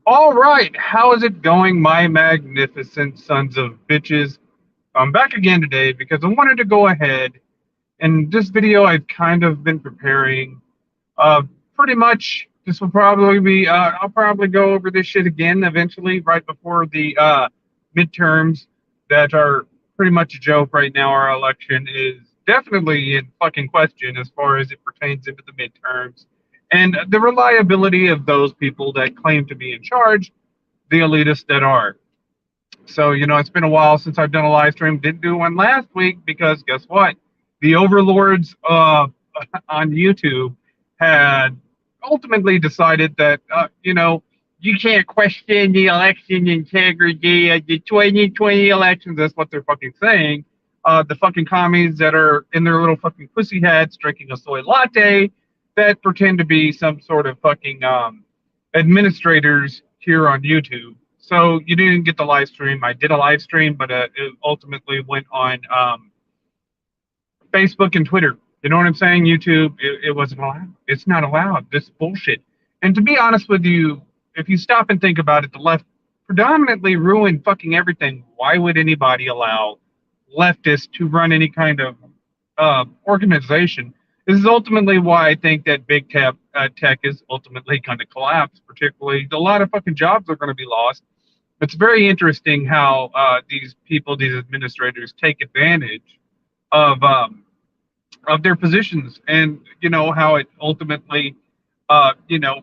All right, how is it going, my magnificent sons of bitches? I'm back again today because I wanted to go ahead and this video I've kind of been preparing. Uh, Pretty much, this will probably be. I'll probably go over this shit again eventually, right before the midterms that are pretty much a joke right now. Our election is definitely in fucking question as far as it pertains into the midterms and the reliability of those people that claim to be in charge, the elitists that are. So, it's been a while since I've done a live stream. Didn't do one last week because guess what? The overlords on YouTube had ultimately decided that, you can't question the election integrity of the 2020 elections. That's what they're fucking saying. The fucking commies that are in their little fucking pussy hats drinking a soy latte that pretend to be some sort of fucking administrators here on YouTube. So you didn't get the live stream. I did a live stream, but it ultimately went on Facebook and Twitter. You know what I'm saying? YouTube, it wasn't allowed. It's not allowed. This bullshit. And to be honest with you, if you stop and think about it, the left predominantly ruined fucking everything. Why would anybody allow leftists to run any kind of organization? This is ultimately why I think that big tech is ultimately going to collapse. Particularly, a lot of fucking jobs are going to be lost. It's very interesting how these people, these administrators, take advantage of um, of their positions, and how it ultimately, you know,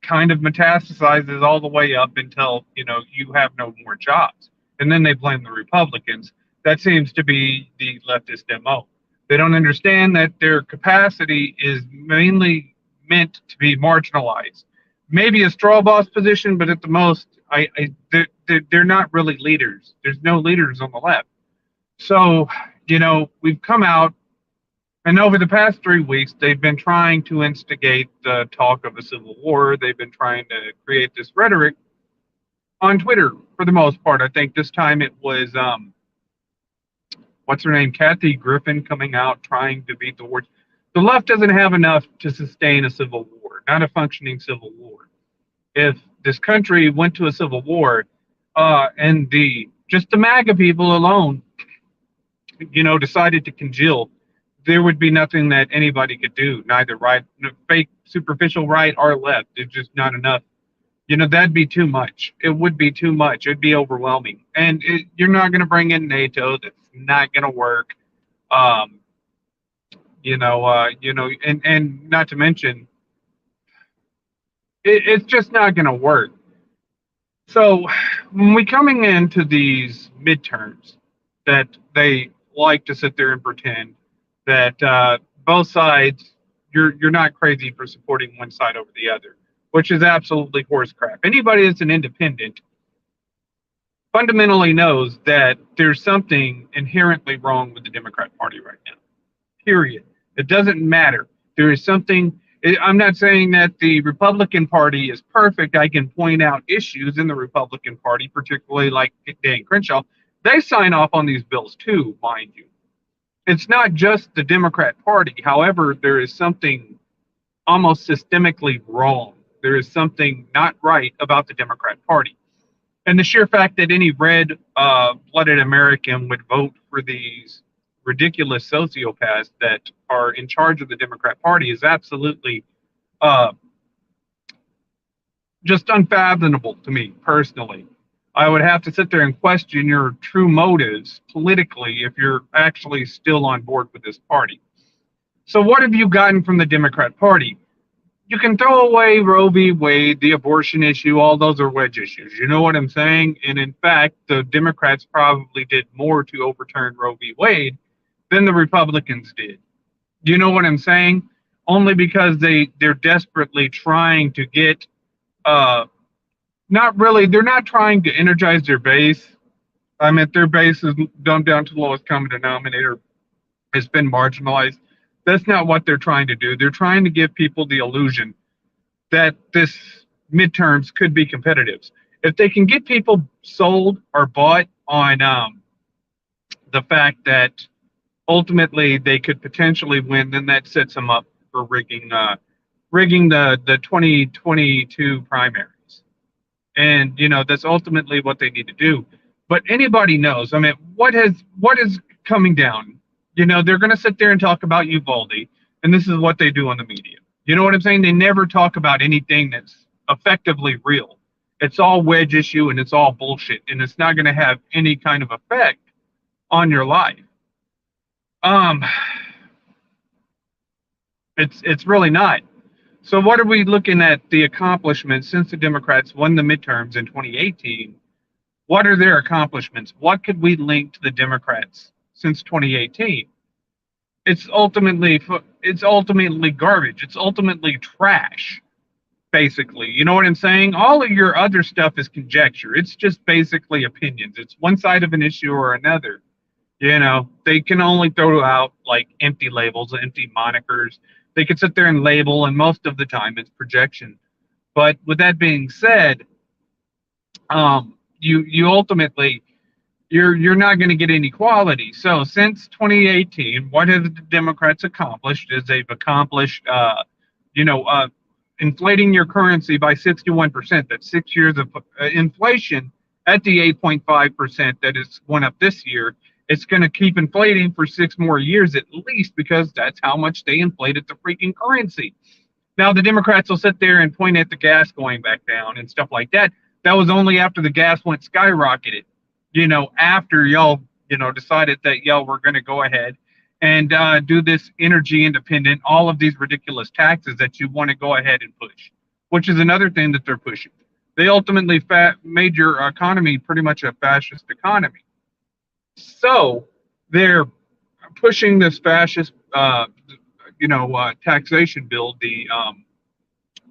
kind of metastasizes all the way up until you have no more jobs, and then they blame the Republicans. That seems to be the leftist mo. They don't understand that their capacity is mainly meant to be marginalized. Maybe a straw boss position, but at the most, they're not really leaders. There's no leaders on the left. So, we've come out, and over the past 3 weeks, they've been trying to instigate the talk of a civil war. They've been trying to create this rhetoric on Twitter for the most part. I think this time it was, what's her name, Kathy Griffin, coming out trying to beat the war. The left doesn't have enough to sustain a civil war, not a functioning civil war. If this country went to a civil war, and just the MAGA people alone, decided to congeal, there would be nothing that anybody could do, neither right, fake, superficial right or left. It's just not enough. That'd be too much. It would be too much. It'd be overwhelming. And you're not going to bring in NATO. That's not going to work. Um, and not to mention, it's just not going to work. So when we coming into these midterms, that they like to sit there and pretend that both sides, you're not crazy for supporting one side over the other, which is absolutely horse crap. Anybody that's an independent fundamentally knows that there's something inherently wrong with the Democrat Party right now. Period. It doesn't matter. There is something. I'm not saying that the Republican Party is perfect. I can point out issues in the Republican Party, particularly like Dan Crenshaw. They sign off on these bills too, mind you. It's not just the Democrat Party. However, there is something almost systemically wrong. There is something not right about the Democrat Party. And the sheer fact that any red-blooded American would vote for these ridiculous sociopaths that are in charge of the Democrat Party is absolutely uh, just unfathomable to me personally. I would have to sit there and question your true motives politically if you're actually still on board with this party. So, what have you gotten from the Democrat Party? You can throw away Roe v. Wade, the abortion issue, all those are wedge issues. You know what I'm saying? And in fact, the Democrats probably did more to overturn Roe v. Wade than the Republicans did. You know what I'm saying? Only because they're desperately trying to get not really, they're not trying to energize their base. I mean, their base is dumbed down to the lowest common denominator. It's been marginalized. That's not what they're trying to do. They're trying to give people the illusion that this midterms could be competitive. If they can get people sold or bought on the fact that ultimately they could potentially win, then that sets them up for rigging the 2022 primaries. And that's ultimately what they need to do. But anybody knows. I mean, what is coming down? They're going to sit there and talk about Uvalde, and this is what they do on the media. You know what I'm saying? They never talk about anything that's effectively real. It's all wedge issue and it's all bullshit, and it's not going to have any kind of effect on your life. Um, it's really not. So what are we looking at the accomplishments since the Democrats won the midterms in 2018? What are their accomplishments? What could we link to the Democrats since 2018? It's ultimately garbage. It's ultimately trash, basically. You know what I'm saying? All of your other stuff is conjecture. It's just basically opinions. It's one side of an issue or another. They can only throw out like empty labels, empty monikers. They could sit there and label, and most of the time it's projection. But with that being said, you ultimately you're not going to get any quality. So since 2018, what have the Democrats accomplished? Is they've accomplished, inflating your currency by 61%. That's 6 years of inflation at the 8.5% that is went up this year. It's going to keep inflating for 6 more years at least, because that's how much they inflated the freaking currency. Now, the Democrats will sit there and point at the gas going back down and stuff like that. That was only after the gas went skyrocketed, after y'all, decided that y'all were going to go ahead and do this energy independent, all of these ridiculous taxes that you want to go ahead and push, which is another thing that they're pushing. They ultimately made your economy pretty much a fascist economy. So they're pushing this fascist, taxation bill, the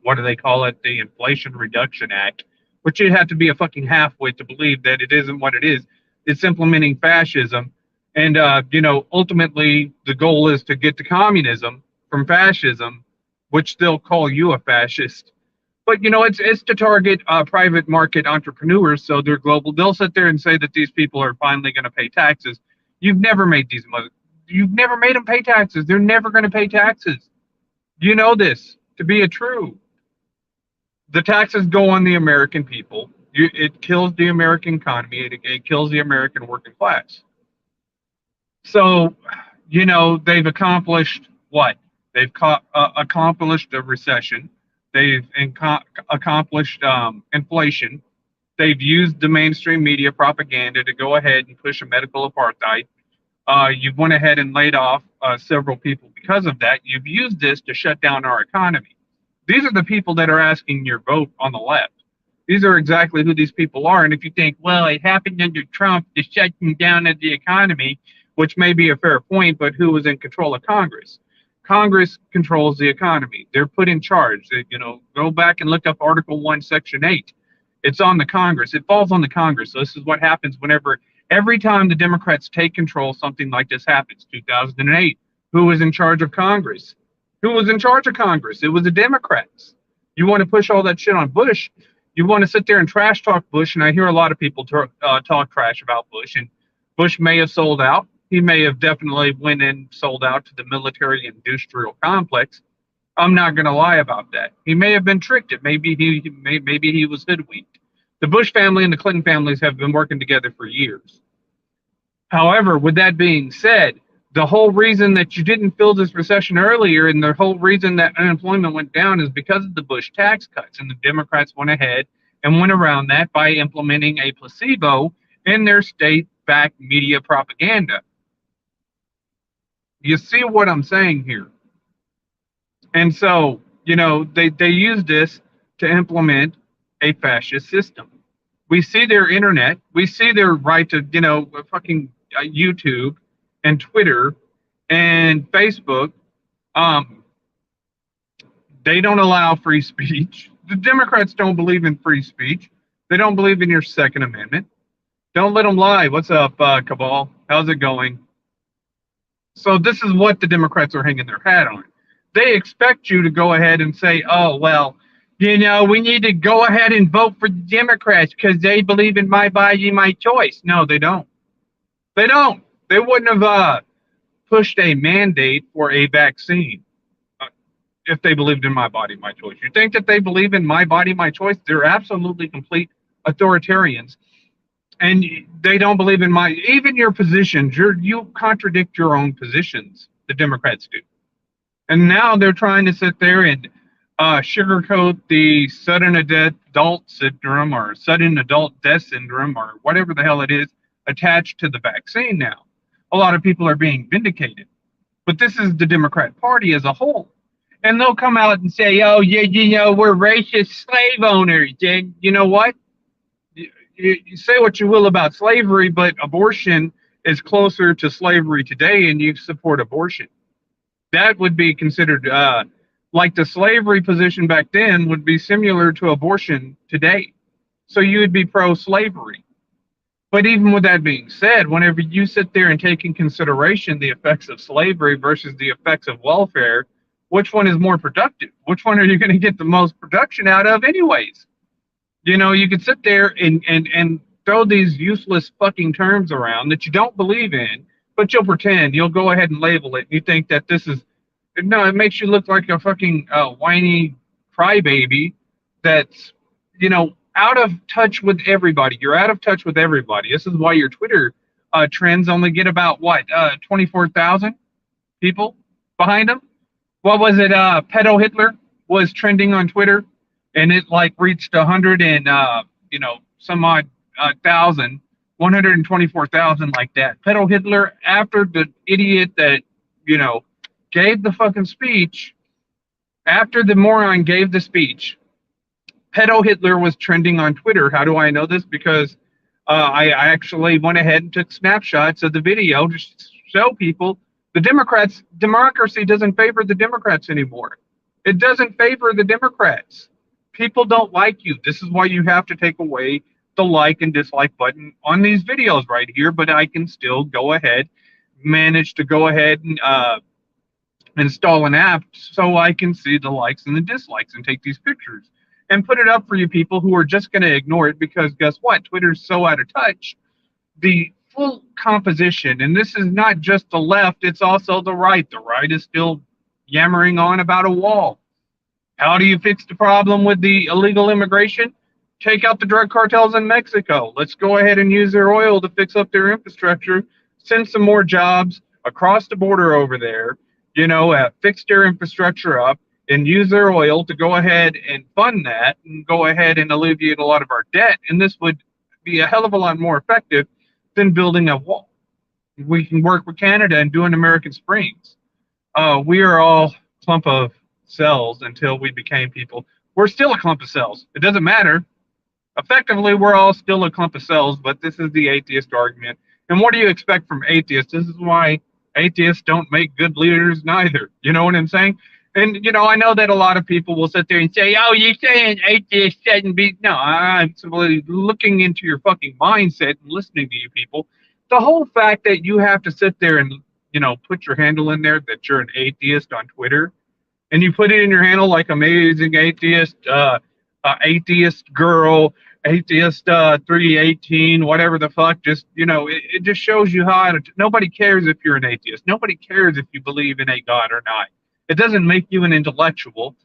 what do they call it? The Inflation Reduction Act, which you have to be a fucking halfwit to believe that it isn't what it is. It's implementing fascism. And, ultimately the goal is to get to communism from fascism, which they'll call you a fascist. But, it's to target private market entrepreneurs. So they're global. They'll sit there and say that these people are finally going to pay taxes. You've never made you've never made them pay taxes. They're never going to pay taxes. You know this to be a true. The taxes go on the American people. It kills the American economy. It kills the American working class. So, they've accomplished what? They've accomplished a recession. They've accomplished inflation. They've used the mainstream media propaganda to go ahead and push a medical apartheid. You've went ahead and laid off several people because of that. You've used this to shut down our economy. These are the people that are asking your vote on the left. These are exactly who these people are. And if you think, well, it happened under Trump, the shutting down of the economy, which may be a fair point, but who was in control of Congress? Congress controls the economy. They're put in charge. Go back and look up Article 1, Section 8. It's on the Congress. It falls on the Congress. So this is what happens every time the Democrats take control, something like this happens. 2008, who was in charge of Congress? Who was in charge of Congress? It was the Democrats. You want to push all that shit on Bush. You want to sit there and trash talk Bush. And I hear a lot of people talk trash about Bush. And Bush may have sold out. He may have definitely went and sold out to the military industrial complex. I'm not going to lie about that. He may have been tricked. Maybe he was hoodwinked. The Bush family and the Clinton families have been working together for years. However, with that being said, the whole reason that you didn't feel this recession earlier and the whole reason that unemployment went down is because of the Bush tax cuts. And the Democrats went ahead and went around that by implementing a placebo in their state-backed media propaganda. You see what I'm saying here? And so, they use this to implement a fascist system. We see their internet. We see their right to, fucking YouTube and Twitter and Facebook. They don't allow free speech. The Democrats don't believe in free speech. They don't believe in your Second Amendment. Don't let them lie. What's up, Cabal? How's it going? So this is what the Democrats are hanging their hat on. They expect you to go ahead and say, oh, well, we need to go ahead and vote for the Democrats because they believe in my body, my choice. No, they don't. They don't. They wouldn't have pushed a mandate for a vaccine if they believed in my body, my choice. You think that they believe in my body, my choice? They're absolutely complete authoritarians, and they don't believe in even your positions. You contradict your own positions. The Democrats do, and now they're trying to sit there and sugarcoat the sudden adult syndrome or sudden adult death syndrome or whatever the hell it is attached to the vaccine. Now, a lot of people are being vindicated, but this is the Democrat Party as a whole. And they'll come out and say, "Oh, yeah, we're racist slave owners." And you know what? You say what you will about slavery, but abortion is closer to slavery today, and you support abortion. That would be considered like the slavery position back then would be similar to abortion today. So you would be pro-slavery. But even with that being said, whenever you sit there and take in consideration the effects of slavery versus the effects of welfare, which one is more productive? Which one are you going to get the most production out of anyways? You could sit there and throw these useless fucking terms around that you don't believe in, but you'll pretend. You'll go ahead and label it. You think that this is, no, it makes you look like a fucking whiny crybaby that's, out of touch with everybody. You're out of touch with everybody. This is why your Twitter trends only get about, 24,000 people behind them? What was it? Pedo Hitler was trending on Twitter, and it like reached 100 and some odd thousand, 124,000 like that. Pedo Hitler, after the idiot that gave the fucking speech, after the moron gave the speech, Pedo Hitler was trending on Twitter. How do I know this? Because I actually went ahead and took snapshots of the video to show people the democracy doesn't favor the Democrats anymore. It doesn't favor the Democrats. People don't like you. This is why you have to take away the like and dislike button on these videos right here, but I can still manage to go ahead and install an app so I can see the likes and the dislikes and take these pictures and put it up for you people who are just going to ignore it, because guess what? Twitter's so out of touch. The full composition, and this is not just the left, it's also the right. The right is still yammering on about a wall. How do you fix the problem with the illegal immigration? Take out the drug cartels in Mexico. Let's go ahead and use their oil to fix up their infrastructure, send some more jobs across the border over there, fix their infrastructure up, and use their oil to go ahead and fund that and go ahead and alleviate a lot of our debt. And this would be a hell of a lot more effective than building a wall. We can work with Canada and do an American Springs. We are all a clump of cells until we became people. We're still a clump of cells. It doesn't matter. Effectively, we're all still a clump of cells, but this is the atheist argument. And what do you expect from atheists? This is why atheists don't make good leaders neither. You know what I'm saying? And, I know that a lot of people will sit there and say, "Oh, you're saying atheists shouldn't be." No, I'm simply looking into your fucking mindset and listening to you people. The whole fact that you have to sit there and, put your handle in there that you're an atheist on Twitter, and you put it in your handle like amazing atheist, atheist girl, atheist 318, whatever the fuck, just, it just shows you how nobody cares if you're an atheist. Nobody cares if you believe in a God or not. It doesn't make you an intellectual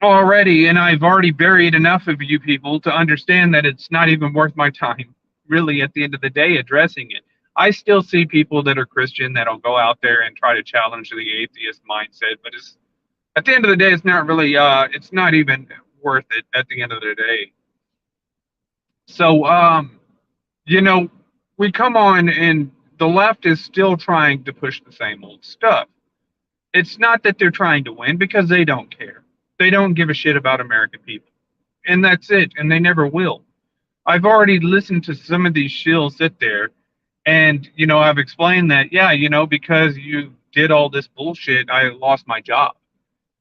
already, and I've already buried enough of you people to understand that it's not even worth my time, really, at the end of the day, addressing it. I still see people that are Christian that'll go out there and try to challenge the atheist mindset, but at the end of the day, it's not really, it's not even worth it at the end of the day. So, we come on and the left is still trying to push the same old stuff. It's not that they're trying to win, because they don't care. They don't give a shit about American people. And that's it. And they never will. I've already listened to some of these shills sit there and, I've explained that, yeah, because you did all this bullshit, I lost my job.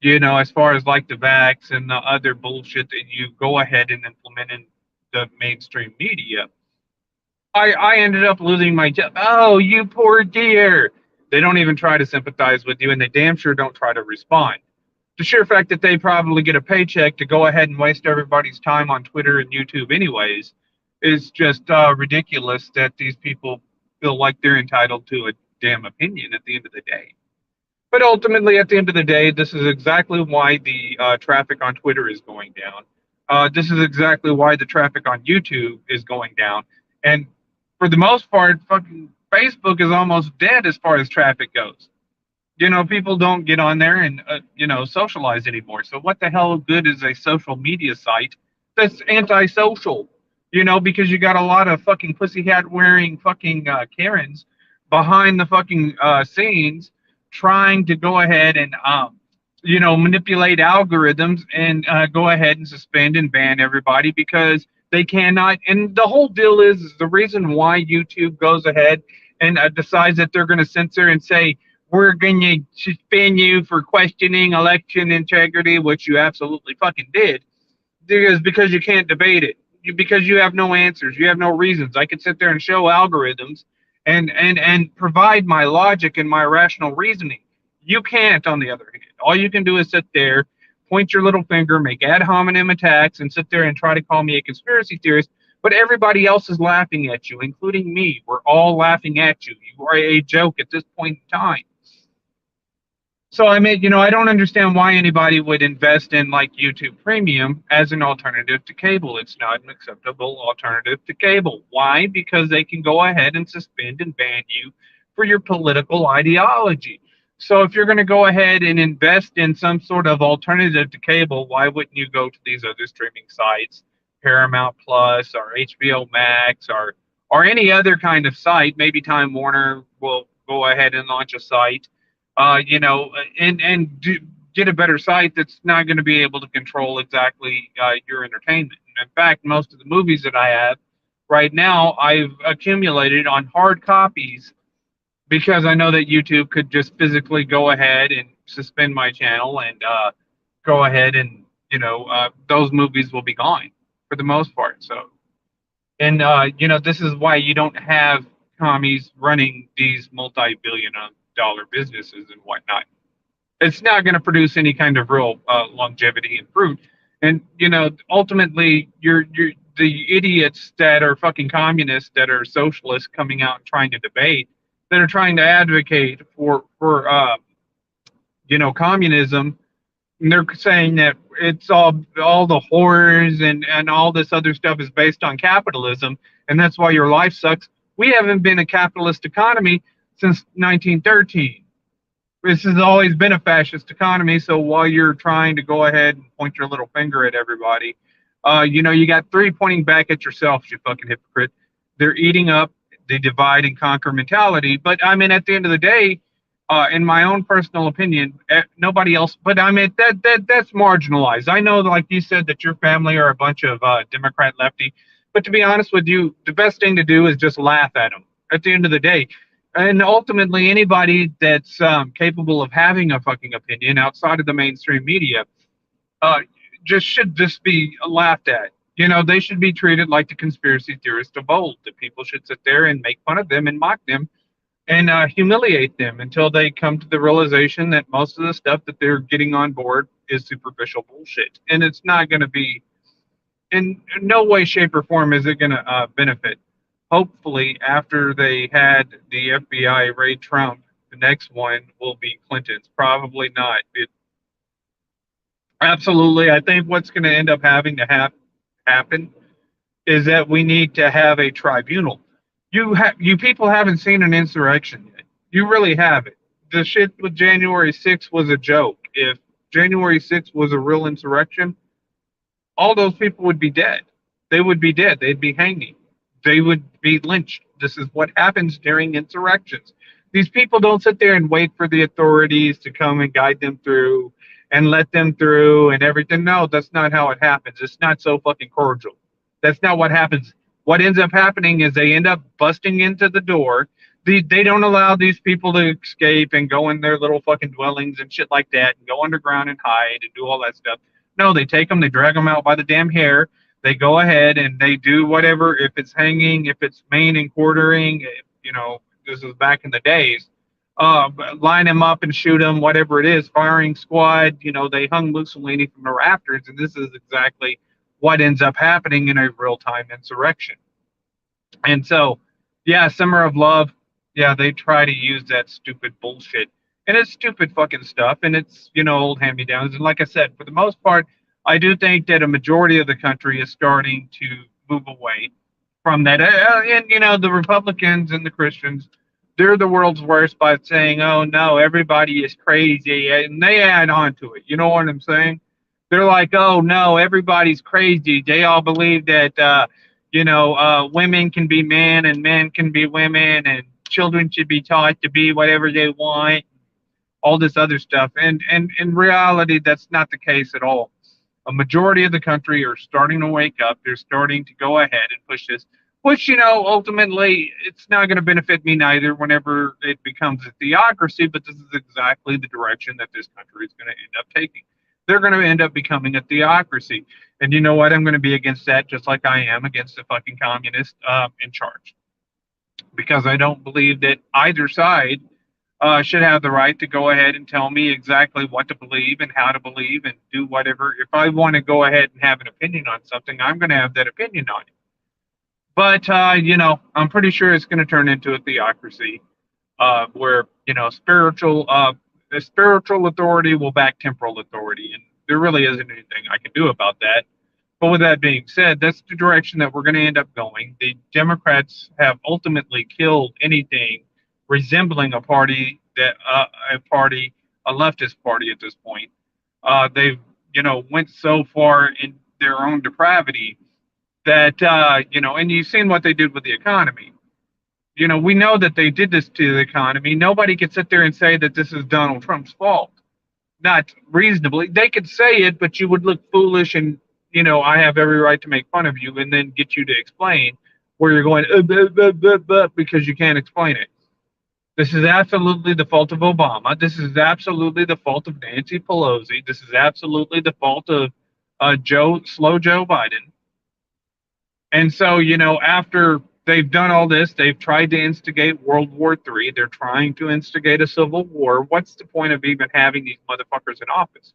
As far as like the vax and the other bullshit that you go ahead and implement in the mainstream media, I ended up losing my job. Oh, you poor dear. They don't even try to sympathize with you, and they damn sure don't try to respond. The sheer fact that they probably get a paycheck to go ahead and waste everybody's time on Twitter and YouTube anyways is just ridiculous that these people feel like they're entitled to a damn opinion at the end of the day. But ultimately, at the end of the day, this is exactly why the traffic on Twitter is going down. This is exactly why the traffic on YouTube is going down. And for the most part, fucking Facebook is almost dead as far as traffic goes. People don't get on there and socialize anymore. So what the hell good is a social media site that's antisocial? Because you got a lot of fucking pussy hat wearing fucking Karens behind the fucking scenes trying to go ahead and manipulate algorithms and go ahead and suspend and ban everybody because they cannot. And the whole deal is the reason why YouTube goes ahead and decides that they're going to censor and say we're going to suspend you for questioning election integrity, which you absolutely fucking did, is because you can't debate it. Because you have no answers, you have no reasons. I could sit there and show algorithms and provide my logic and my rational reasoning. You can't, on the other hand. All you can do is sit there, point your little finger, make ad hominem attacks, and sit there and try to call me a conspiracy theorist. But everybody else is laughing at you, including me. We're all laughing at you. You are a joke at this point in time. So I don't understand why anybody would invest in like YouTube Premium as an alternative to cable. It's not an acceptable alternative to cable. Why? Because they can go ahead and suspend and ban you for your political ideology. So if you're going to go ahead and invest in some sort of alternative to cable, why wouldn't you go to these other streaming sites, Paramount Plus or HBO Max or any other kind of site? Maybe Time Warner will go ahead and launch a site get a better site that's not going to be able to control exactly your entertainment. And in fact, most of the movies that I have right now, I've accumulated on hard copies because I know that YouTube could just physically go ahead and suspend my channel and go ahead and those movies will be gone for the most part. So, and this is why you don't have commies running these multi-billion-dollar businesses and whatnot. It's not going to produce any kind of real longevity and fruit. And ultimately, you're the idiots that are fucking communists, that are socialists, coming out and trying to debate, that are trying to advocate for communism. And they're saying that it's all the horrors and all this other stuff is based on capitalism, and that's why your life sucks. We haven't been a capitalist economy since 1913. This has always been a fascist economy. So while you're trying to go ahead and point your little finger at everybody, you got three pointing back at yourself, you fucking hypocrite. They're eating up the divide and conquer mentality. But I mean, at the end of the day, in my own personal opinion, nobody else. But I mean, that's marginalized. I know, like you said, that your family are a bunch of Democrat lefty. But to be honest with you, the best thing to do is just laugh at them. At the end of the day, and ultimately, anybody that's capable of having a fucking opinion outside of the mainstream media should just be laughed at. They should be treated like the conspiracy theorists of old. The people should sit there and make fun of them and mock them and humiliate them until they come to the realization that most of the stuff that they're getting on board is superficial bullshit. And it's not going to be, in no way, shape, or form is it going to benefit. Hopefully, after they had the FBI raid Trump, the next one will be Clinton's. Probably not. Absolutely. I think what's going to end up having to happen is that we need to have a tribunal. You people haven't seen an insurrection yet. You really haven't. The shit with January 6th was a joke. If January 6th was a real insurrection, all those people would be dead. They would be dead. They'd be hanging. They would be lynched. This is what happens during insurrections. These people don't sit there and wait for the authorities to come and guide them through and let them through and everything. No, that's not how it happens. It's not so fucking cordial. That's not what happens. What ends up happening is they end up busting into the door. They don't allow these people to escape and go in their little fucking dwellings and shit like that and go underground and hide and do all that stuff. No, they take them, they drag them out by the damn hair. They go ahead and they do whatever. If it's hanging, if it's main and quartering, this is back in the days. Line them up and shoot them, whatever it is. Firing squad, they hung Mussolini from the rafters, and this is exactly what ends up happening in a real-time insurrection. And so, yeah, Summer of Love, yeah, they try to use that stupid bullshit. And it's stupid fucking stuff, and it's, old hand-me-downs. And like I said, for the most part, I do think that a majority of the country is starting to move away from that. And, the Republicans and the Christians, they're the world's worst by saying, oh, no, everybody is crazy. And they add on to it. You know what I'm saying? They're like, oh, no, everybody's crazy. They all believe that, women can be men and men can be women and children should be taught to be whatever they want, all this other stuff. And in reality, that's not the case at all. A majority of the country are starting to wake up. They're starting to go ahead and push this, which, ultimately, it's not going to benefit me neither whenever it becomes a theocracy, but this is exactly the direction that this country is going to end up taking. They're going to end up becoming a theocracy. And you know what? I'm going to be against that just like I am against the fucking communist in charge. Because I don't believe that either side should have the right to go ahead and tell me exactly what to believe and how to believe and do whatever. If I want to go ahead and have an opinion on something, I'm going to have that opinion on it. But, I'm pretty sure it's going to turn into a theocracy where, the spiritual authority will back temporal authority. And there really isn't anything I can do about that. But with that being said, that's the direction that we're going to end up going. The Democrats have ultimately killed anything resembling a leftist party at this point. They've, went so far in their own depravity that, and you've seen what they did with the economy. We know that they did this to the economy. Nobody could sit there and say that this is Donald Trump's fault. Not reasonably. They could say it, but you would look foolish and, I have every right to make fun of you and then get you to explain where you're going, because you can't explain it. This is absolutely the fault of Obama. This is absolutely the fault of Nancy Pelosi. This is absolutely the fault of slow Joe Biden. And so, after they've done all this, they've tried to instigate World War III. They're trying to instigate a civil war. What's the point of even having these motherfuckers in office?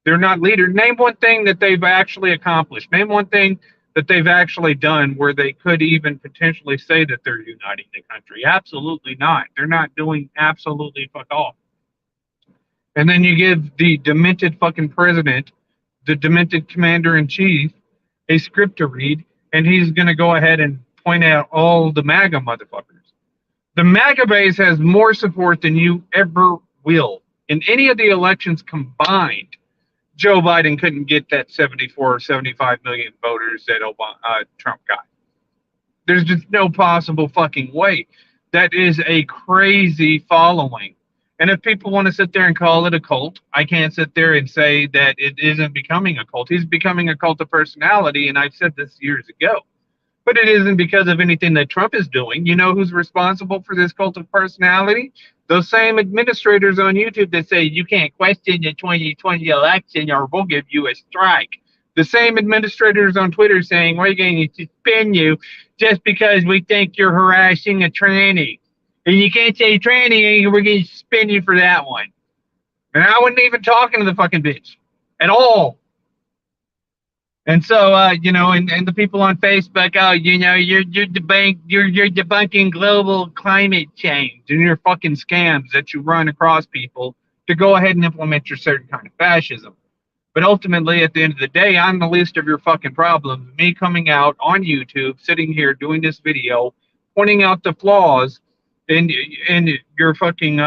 They're not leaders. Name one thing that they've actually accomplished. Name one thing that they've actually done where they could even potentially say that they're uniting the country. Absolutely not. They're not doing absolutely fuck all. And then you give the demented fucking president, the demented commander-in-chief, a script to read, and he's going to go ahead and point out all the MAGA motherfuckers. The MAGA base has more support than you ever will. In any of the elections combined, Joe Biden couldn't get that 74 or 75 million voters that Trump got. There's just no possible fucking way. That is a crazy following. And if people want to sit there and call it a cult, I can't sit there and say that it isn't becoming a cult. He's becoming a cult of personality, and I've said this years ago. But it isn't because of anything that Trump is doing. You know who's responsible for this cult of personality? Those same administrators on YouTube that say you can't question the 2020 election or we'll give you a strike. The same administrators on Twitter saying we're going to suspend you just because we think you're harassing a tranny. And you can't say tranny, we're going to suspend you for that one. And I wasn't even talking to the fucking bitch at all. And so, and the people on Facebook, you're debunking global climate change and your fucking scams that you run across people to go ahead and implement your certain kind of fascism. But ultimately, at the end of the day, I'm the least of your fucking problems. Me coming out on YouTube, sitting here doing this video, pointing out the flaws in your fucking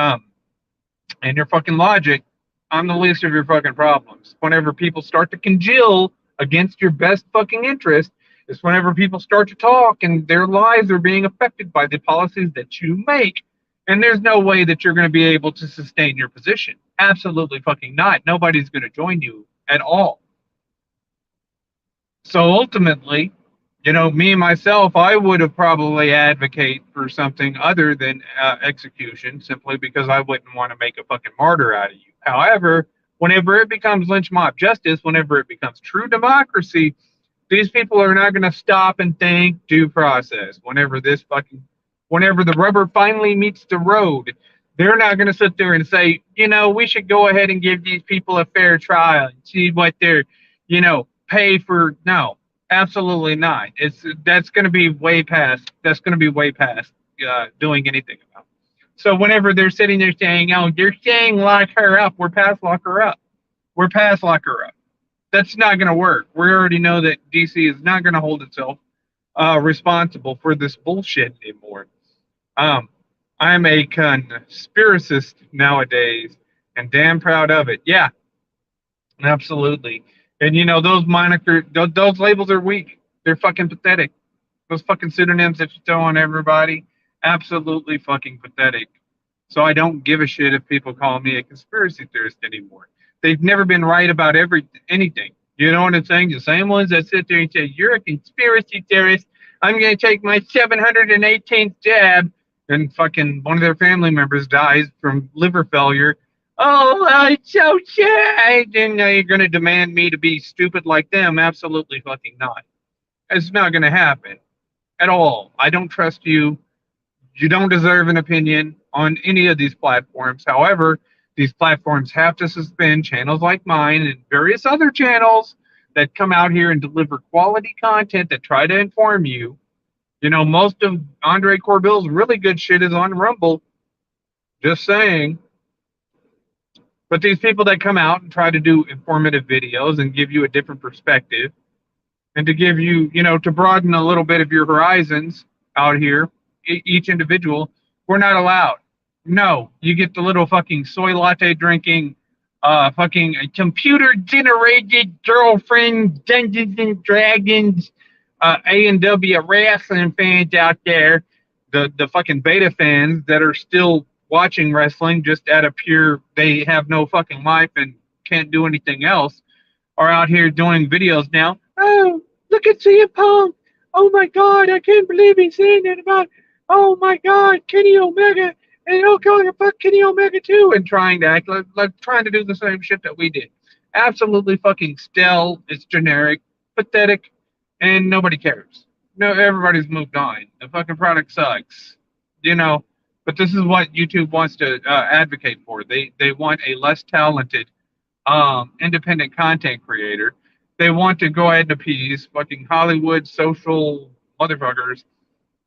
logic, I'm the least of your fucking problems. Whenever people start to congeal against your best fucking interest, is whenever people start to talk and their lives are being affected by the policies that you make, and there's no way that you're going to be able to sustain your position. Absolutely fucking not. Nobody's going to join you at all. So ultimately, me myself, I would have probably advocate for something other than execution, simply because I wouldn't want to make a fucking martyr out of you. However, whenever it becomes lynch mob justice, whenever it becomes true democracy, these people are not going to stop and think due process. Whenever the rubber finally meets the road, they're not going to sit there and say, we should go ahead and give these people a fair trial and see what they're, pay for. No, absolutely not. That's going to be way past doing anything about it. So whenever they're sitting there saying, they're saying lock her up, we're past lock her up. We're past lock her up. That's not going to work. We already know that DC is not going to hold itself responsible for this bullshit anymore. Um, I'm a conspiracist nowadays, and damn proud of it. Yeah, absolutely. And you know those those labels are weak. They're fucking pathetic. Those fucking pseudonyms that you throw on everybody, absolutely fucking pathetic. So I don't give a shit if people call me a conspiracy theorist anymore. They've never been right about anything. You know what I'm saying? The same ones that sit there and say, "You're a conspiracy theorist. I'm going to take my 718th jab," and fucking one of their family members dies from liver failure. Oh, it's so sad. And now you're going to demand me to be stupid like them? Absolutely fucking not. It's not going to happen at all. I don't trust you. You don't deserve an opinion on any of these platforms. However, these platforms have to suspend channels like mine and various other channels that come out here and deliver quality content that try to inform you. You know, most of Andre Corbill's really good shit is on Rumble. Just saying. But these people that come out and try to do informative videos and give you a different perspective and to give you, you know, to broaden a little bit of your horizons out here, each individual, we're not allowed. No, you get the little fucking soy latte drinking, fucking computer generated girlfriend Dungeons and Dragons, A&W wrestling fans out there, the fucking beta fans that are still watching wrestling just out of pure, they have no fucking life and can't do anything else, are out here doing videos now. Oh, look at CM Punk. Oh my God, I can't believe he's saying that about, oh my God, Kenny Omega. And he'll go and fuck Kenny Omega too, and trying to act like trying to do the same shit that we did. Absolutely fucking stale. It's generic, pathetic, and nobody cares. No, everybody's moved on. The fucking product sucks, you know. But this is what YouTube wants to advocate for. They want a less talented, independent content creator. They want to go ahead and appease fucking Hollywood social motherfuckers,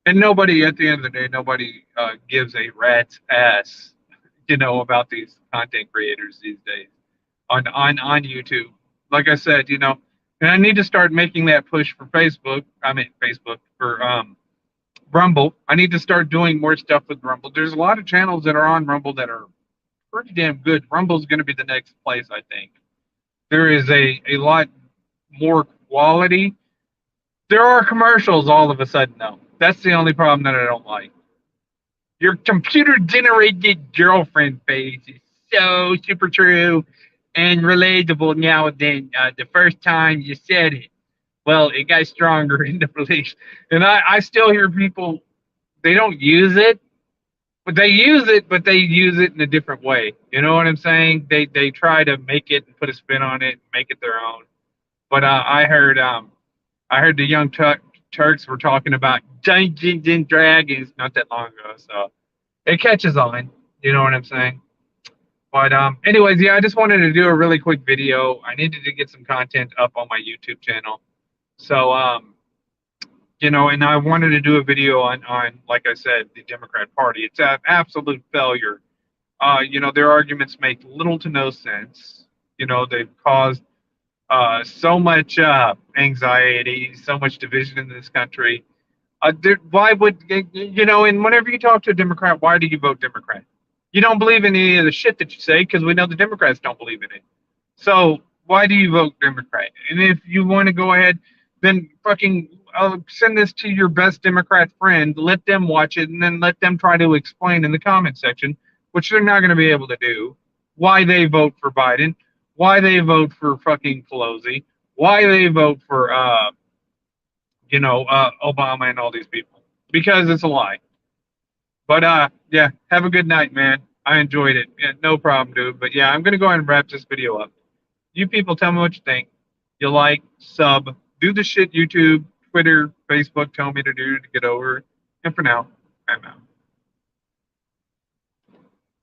and nobody at the end of the day, nobody gives a rat's ass, you know, about these content creators these days on YouTube. Like I said, you know, and I need to start making that push for Facebook. I mean Facebook for Rumble. I need to start doing more stuff with Rumble. There's a lot of channels that are on Rumble that are pretty damn good. Rumble's going to be the next place, I think. There is a lot more quality. There are commercials all of a sudden, though. That's the only problem that I don't like. Your computer generated girlfriend face is so super true and relatable now than the first time you said it. Well, it got stronger in the belief. And I still hear people, they don't use it, but they use it in a different way. You know what I'm saying? They try to make it and put a spin on it and make it their own. But I heard the Young Turks were talking about Dungeons and Dragons not that long ago, so it catches on. You know what I'm saying? But anyways, yeah, I just wanted to do a really quick video. I needed to get some content up on my YouTube channel, so you know, and I wanted to do a video on like I said, the Democrat Party. It's an absolute failure. You know, their arguments make little to no sense. You know, they've caused so much anxiety, so much division in this country. Why would, you know, and whenever you talk to a Democrat, why do you vote Democrat? You don't believe in any of the shit that you say because we know the Democrats don't believe in it. So why do you vote Democrat? And if you want to go ahead, then fucking send this to your best Democrat friend, let them watch it, and then let them try to explain in the comment section, which they're not going to be able to do, why they vote for Biden, why they vote for fucking Pelosi, why they vote for you know, Obama and all these people, because it's a lie. But yeah, have a good night, man. I enjoyed it. Yeah, no problem, dude. But yeah, I'm gonna go ahead and wrap this video up. You people, tell me what you think. You like, sub, do the shit YouTube, Twitter, Facebook tell me to do to get over. And for now, I'm out.